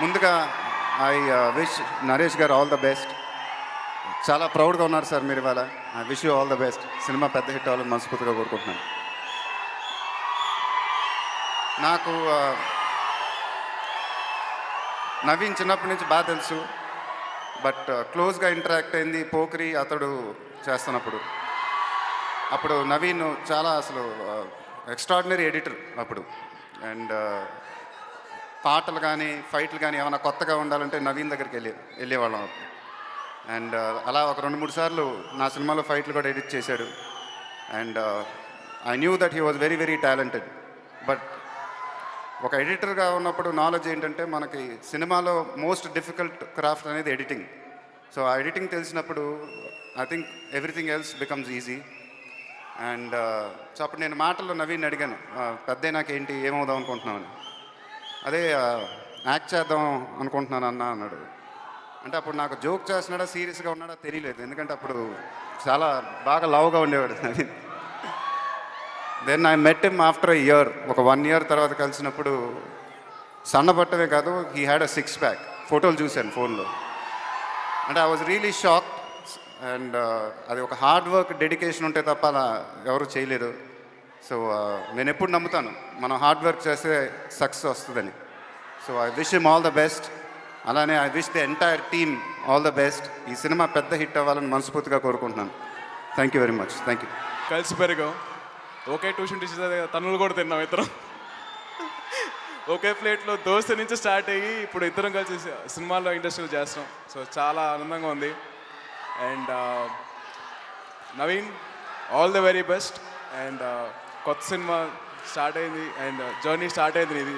ముందుగా I wish Naresh గారు all the best. చాలా ప్రౌడ్గా ఉన్నారు సార్ మీరు ఇవాళ. I wish you all the best. Cinema పెద్ద హిట్ అవ్వాలని మనస్ఫూర్తిగా కోరుకుంటున్నాను. నాకు నవీన్ చిన్నప్పటి నుంచి బాగా తెలుసు, బట్ క్లోజ్గా ఇంటరాక్ట్ అయింది పోకిరి అతడు చేస్తున్నప్పుడు. అప్పుడు నవీన్ చాలా అసలు ఎక్స్ట్రాడినరీ ఎడిటర్ అప్పుడు. అండ్ పాటలు కానీ ఫైట్లు కానీ ఏమైనా కొత్తగా ఉండాలంటే నవీన్ దగ్గరికి వెళ్ళేవాళ్ళం. అండ్ అలా ఒక 2-3 సార్లు నా సినిమాలో ఫైట్లు కూడా ఎడిట్ చేశాడు. And I knew that he was very very talented. But ఒక ఎడిటర్గా ఉన్నప్పుడు నాలెడ్జ్ ఏంటంటే మనకి సినిమాలో మోస్ట్ డిఫికల్ట్ క్రాఫ్ట్ అనేది ఎడిటింగ్. సో ఆ ఎడిటింగ్ తెలిసినప్పుడు I think everything else becomes easy. And so అప్పుడు నేను మాటల్లో నవీన్ అడిగాను, పెద్ద నాకేంటి ఏమవుదాం అనుకుంటున్నామని. అదే యాక్ట్ చేద్దాం అనుకుంటున్నాను అన్నాడు. అంటే అప్పుడు నాకు జోక్ చేస్తున్నాడా సీరియస్గా ఉన్నాడా తెలియలేదు, ఎందుకంటే అప్పుడు చాలా బాగా లావుగా ఉండేవాడు Naveen. Then I met him after year, ఒక 1 year తర్వాత కలిసినప్పుడు సన్నబట్టమే కాదు, హీ హ్యాడ్ అ 6-pack. ఫోటోలు చూశాను ఫోన్లో. అంటే I was really shock. And అది ఒక హార్డ్ వర్క్ డెడికేషన్ ఉంటే తప్ప అలా ఎవరు చేయలేరు. సో నేను ఎప్పుడు నమ్ముతాను మనం హార్డ్ వర్క్ చేస్తే సక్సెస్ వస్తుందని. So I wish him all the best. అలానే I wish the entire team all the best. ఈ సినిమా పెద్ద హిట్ అవ్వాలని మనస్ఫూర్తిగా కోరుకుంటున్నాను. Thank you very much. Thank you. కలిసి పెరిగాం, ఒకే ట్యూషన్ టీచర్ తనులు కూడా తిన్నాం ఇద్దరం. ఒకే ప్లేట్లో దోశ నుంచి స్టార్ట్ అయ్యి ఇప్పుడు ఇద్దరం కలిసి సినిమాల్లో ఇండస్ట్రీలో చేస్తాం. సో చాలా ఆనందంగా ఉంది. And Naveen, all the very best. And కొత్త సినిమా స్టార్ట్ అయింది అండ్ జర్నీ స్టార్ట్ అయింది ఇది.